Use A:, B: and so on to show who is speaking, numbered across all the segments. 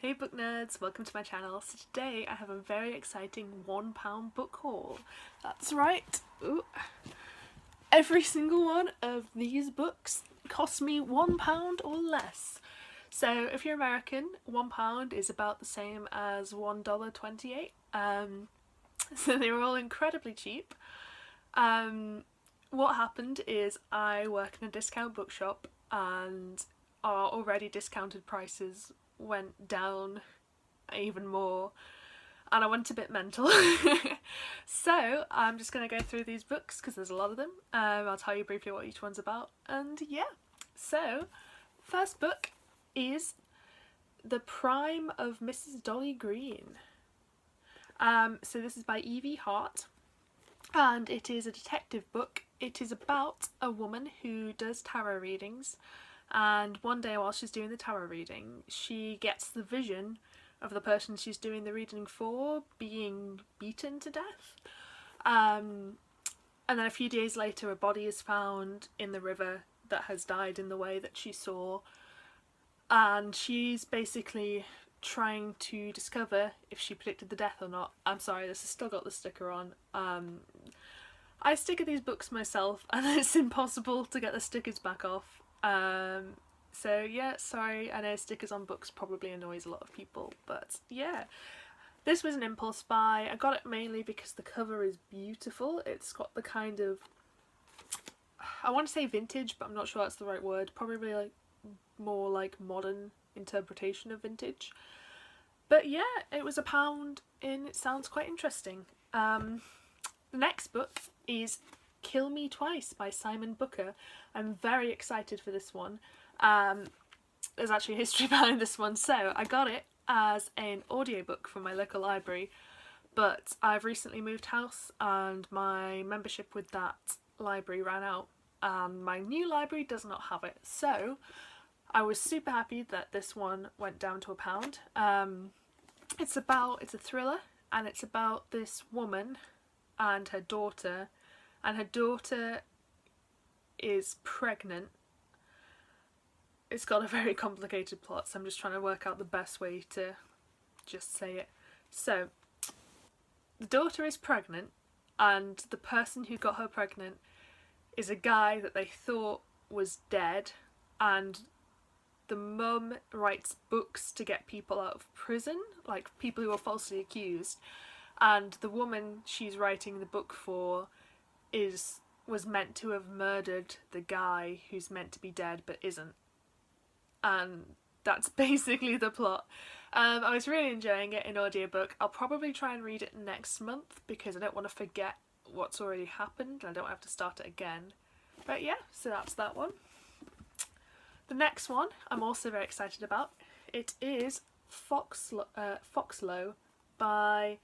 A: Hey book nerds, welcome to my channel. So today I have a very exciting £1 book haul. That's right. Ooh. Every single one of these books cost me £1 or less. So if you're American, £1 is about the same as $1.28. So they were all incredibly cheap. What happened is I work in a discount bookshop and our already discounted prices went down even more and I went a bit mental. So I'm just going to go through these books because there's a lot of them. I'll tell you briefly what each one's about and yeah. So first book is The Prime of Mrs. Dolly Green. So this is by Evie Hart and it is a detective book. It is about a woman who does tarot readings, and one day while she's doing the tarot reading she gets the vision of the person she's doing the reading for being beaten to death. And then a few days later a body is found in the river that has died in the way that she saw, and she's basically trying to discover if she predicted the death or not. I'm sorry, this has still got the sticker on. I sticker these books myself and it's impossible to get the stickers back off. So yeah, sorry, I know stickers on books probably annoys a lot of people, but yeah. This was an impulse buy. I got it mainly because the cover is beautiful. It's got the kind of, I want to say vintage, but I'm not sure that's the right word. Probably like more like modern interpretation of vintage. But yeah, it was £1 and it sounds quite interesting. The next book is Kill Me Twice by Simon Booker. I'm very excited for this one. There's actually a history behind this one. So I got it as an audiobook from my local library, but I've recently moved house and my membership with that library ran out and my new library does not have it. So I was super happy that this one went down to £1. It's a thriller and it's about this woman and her daughter is pregnant. It's got a very complicated plot, so I'm just trying to work out the best way to just say it. So the daughter is pregnant and the person who got her pregnant is a guy that they thought was dead, and the mum writes books to get people out of prison, like people who are falsely accused, and the woman she's writing the book for was meant to have murdered the guy who's meant to be dead but isn't. And that's basically the plot. I was really enjoying it in audiobook. I'll probably try and read it next month because I don't want to forget what's already happened and I don't have to start it again. But yeah, so that's that one. The next one I'm also very excited about. It is Foxlow by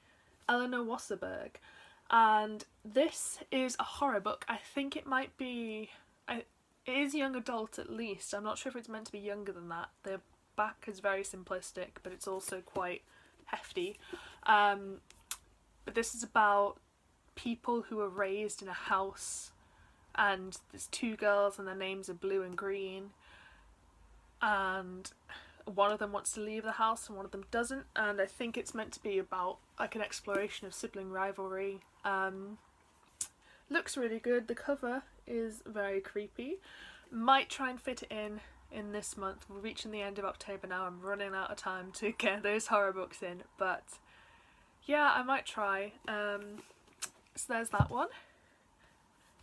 A: Eleanor Wasserberg, and this is a horror book. I think it might be, it is young adult at least. I'm not sure if it's meant to be younger than that. The back is very simplistic but it's also quite hefty. But this is about people who are raised in a house and there's two girls and their names are Blue and Green, and one of them wants to leave the house and one of them doesn't, and I think it's meant to be about like an exploration of sibling rivalry. Looks really good. The cover is very creepy. Might try and fit it in this month. We're reaching the end of October now. I'm running out of time to get those horror books in, but yeah, I might try. So there's that one.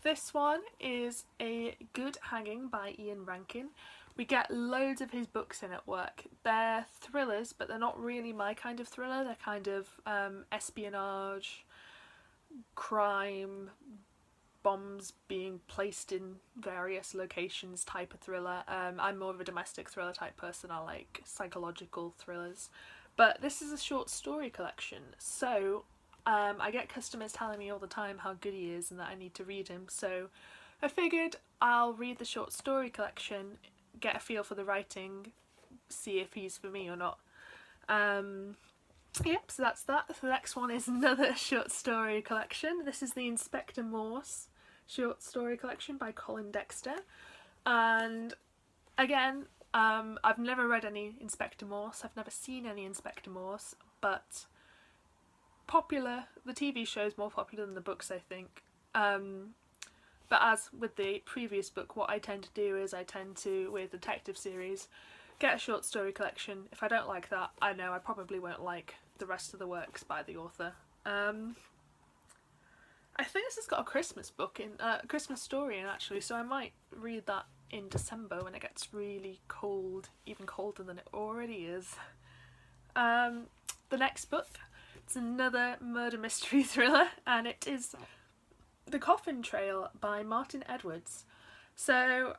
A: This one is A Good Hanging by Ian Rankin. We get loads of his books in at work. They're thrillers, but they're not really my kind of thriller. They're kind of espionage, crime, bombs being placed in various locations type of thriller. I'm more of a domestic thriller type person. I like psychological thrillers. But this is a short story collection, so I get customers telling me all the time how good he is and that I need to read him, so I figured I'll read the short story collection, get a feel for the writing, see if he's for me or not. Yep, so that's that. The next one is another short story collection. This is the Inspector Morse short story collection by Colin Dexter, and again I've never read any Inspector Morse, I've never seen any Inspector Morse, but the TV show is more popular than the books, I think. But as with the previous book, what I tend to do is with detective series, get a short story collection. If I don't like that, I know I probably won't like the rest of the works by the author. I think this has got a Christmas book in, Christmas story in actually, so I might read that in December when it gets really cold, even colder than it already is. The next book, it's another murder mystery thriller, and it is The Coffin Trail by Martin Edwards. So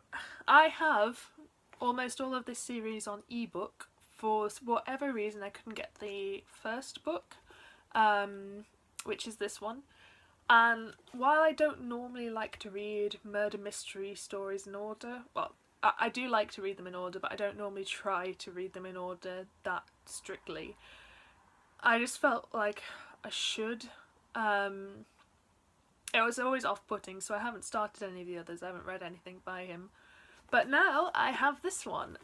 A: I have almost all of this series on ebook. For whatever reason I couldn't get the first book, which is this one. And while I don't normally like to read murder mystery stories in order, well, I do like to read them in order, but I don't normally try to read them in order that strictly. I just felt like I should. It was always off-putting, so I haven't started any of the others. I haven't read anything by him. But now I have this one.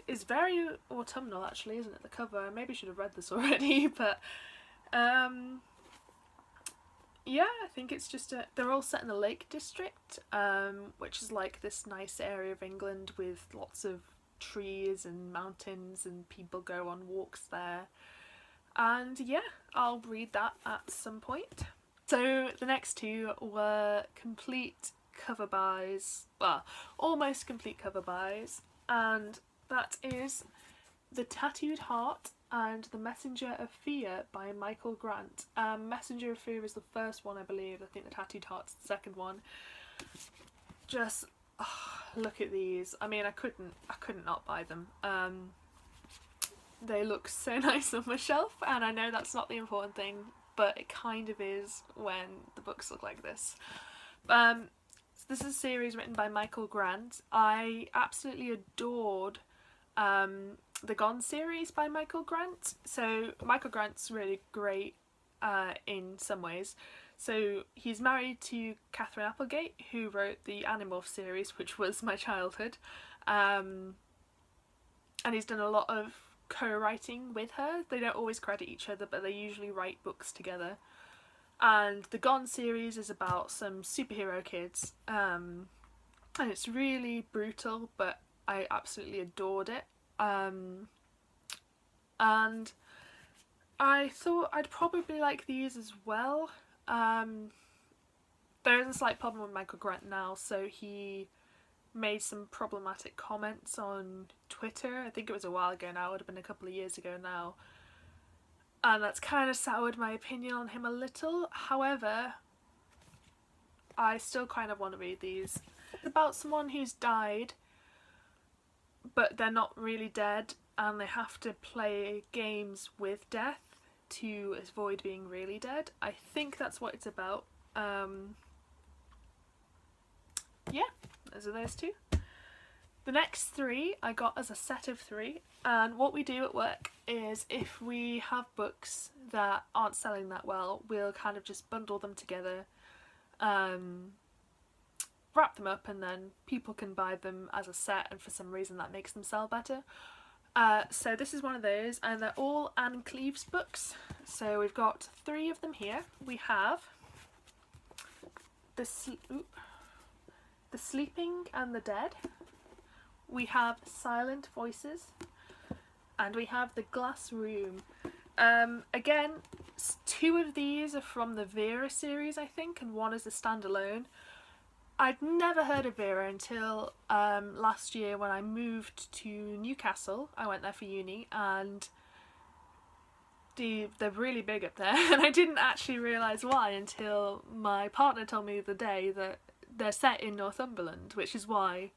A: It's very autumnal, actually, isn't it? The cover. I maybe should have read this already, but yeah, I think it's just they're all set in the Lake District, which is like this nice area of England with lots of trees and mountains, and people go on walks there. And yeah, I'll read that at some point. So the next two were complete cover buys, well, almost complete cover buys, and that is The Tattooed Heart and The Messenger of Fear by Michael Grant. Messenger of Fear is the first one, I believe. I think The Tattooed Heart's the second one. Just look at these. I mean, I couldn't not buy them. They look so nice on my shelf, and I know that's not the important thing, but it kind of is when the books look like this. So this is a series written by Michael Grant. I absolutely adored the Gone series by Michael Grant. So Michael Grant's really great in some ways. So he's married to Catherine Applegate, who wrote the Animorph series, which was my childhood. And he's done a lot of co-writing with her. They don't always credit each other, but they usually write books together. And the Gone series is about some superhero kids, and it's really brutal, but I absolutely adored it. And I thought I'd probably like these as well. There is a slight problem with Michael Grant now, so he made some problematic comments on Twitter. I think it was a while ago now, it would have been a couple of years ago now. And that's kind of soured my opinion on him a little. However, I still kind of want to read these. It's about someone who's died, but they're not really dead, and they have to play games with death to avoid being really dead. I think that's what it's about. Yeah, those are those two. The next three I got as a set of three, and what we do at work is if we have books that aren't selling that well, we'll kind of just bundle them together, wrap them up, and then people can buy them as a set, and for some reason that makes them sell better. So this is one of those, and they're all Anne Cleeves books. So we've got three of them here. We have The Sleeping and the Dead. We have Silent Voices, and we have The Glass Room. Again, two of these are from the Vera series, I think, and one is a standalone. I'd never heard of Vera until last year when I moved to Newcastle. I went there for uni, and they're really big up there, and I didn't actually realise why until my partner told me the other day that they're set in Northumberland, which is why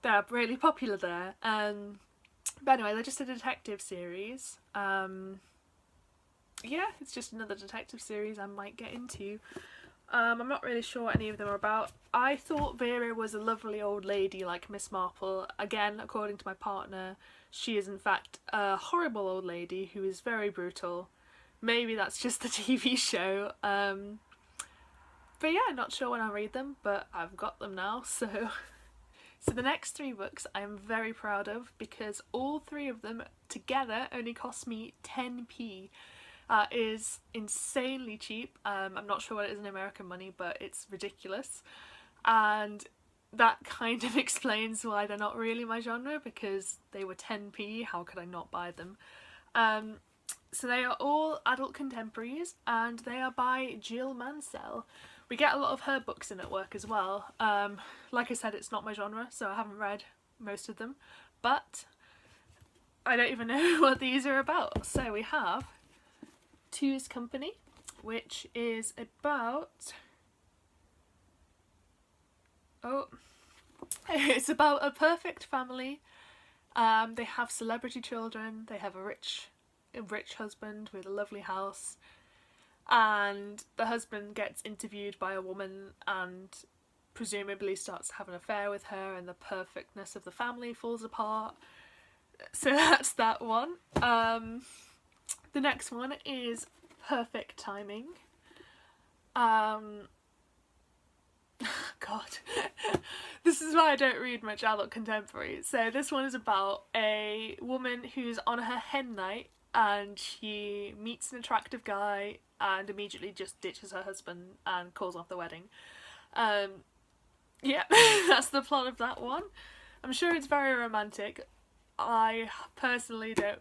A: they're really popular there. But anyway, they're just a detective series. Yeah, it's just another detective series I might get into. I'm not really sure what any of them are about. I thought Vera was a lovely old lady like Miss Marple. Again, according to my partner, she is in fact a horrible old lady who is very brutal. Maybe that's just the TV show. But yeah, not sure when I'll read them, but I've got them now, so So the next three books I am very proud of because all three of them together only cost me 10p. Is insanely cheap. I'm not sure what it is in American money, but it's ridiculous. And that kind of explains why they're not really my genre, because they were 10p, how could I not buy them? So they are all adult contemporaries and they are by Jill Mansell. We get a lot of her books in at work as well. Like I said, it's not my genre, so I haven't read most of them, but I don't even know what these are about. So we have Two's Company, which is about... it's about a perfect family. They have celebrity children, they have a rich husband with a lovely house, and the husband gets interviewed by a woman and presumably starts to have an affair with her, and the perfectness of the family falls apart. So that's that one. The next one is Perfect Timing. God, this is why I don't read much adult contemporary. So this one is about a woman who's on her hen night and she meets an attractive guy and immediately just ditches her husband and calls off the wedding. Yeah, that's the plot of that one. I'm sure it's very romantic. I personally don't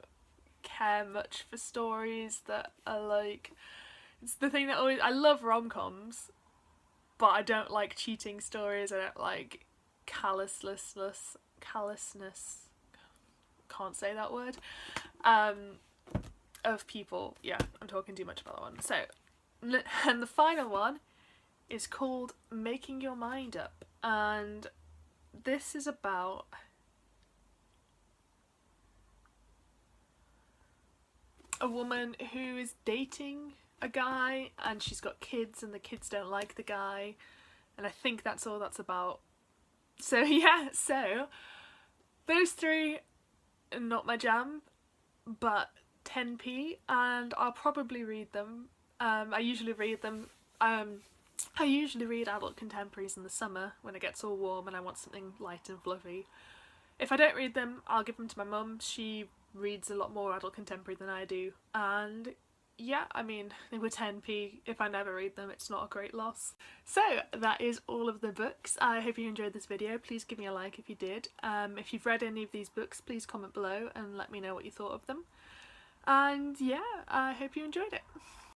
A: care much for stories that are like... It's the thing that always... I love rom-coms, but I don't like cheating stories. I don't like callousness. Can't say that word. Of people. Yeah, I'm talking too much about that one. So, and the final one is called Making Your Mind Up, and this is about a woman who is dating a guy and she's got kids and the kids don't like the guy, and I think that's all that's about. So yeah, so those three are not my jam, but 10p, and I'll probably read them. I usually read adult contemporaries in the summer when it gets all warm and I want something light and fluffy. If I don't read them, I'll give them to my mum. She reads a lot more adult contemporary than I do, and yeah, I mean, they were 10p. If I never read them, it's not a great loss. So that is all of the books. I hope you enjoyed this video. Please give me a like if you did. If you've read any of these books, please comment below and let me know what you thought of them. And yeah, I hope you enjoyed it.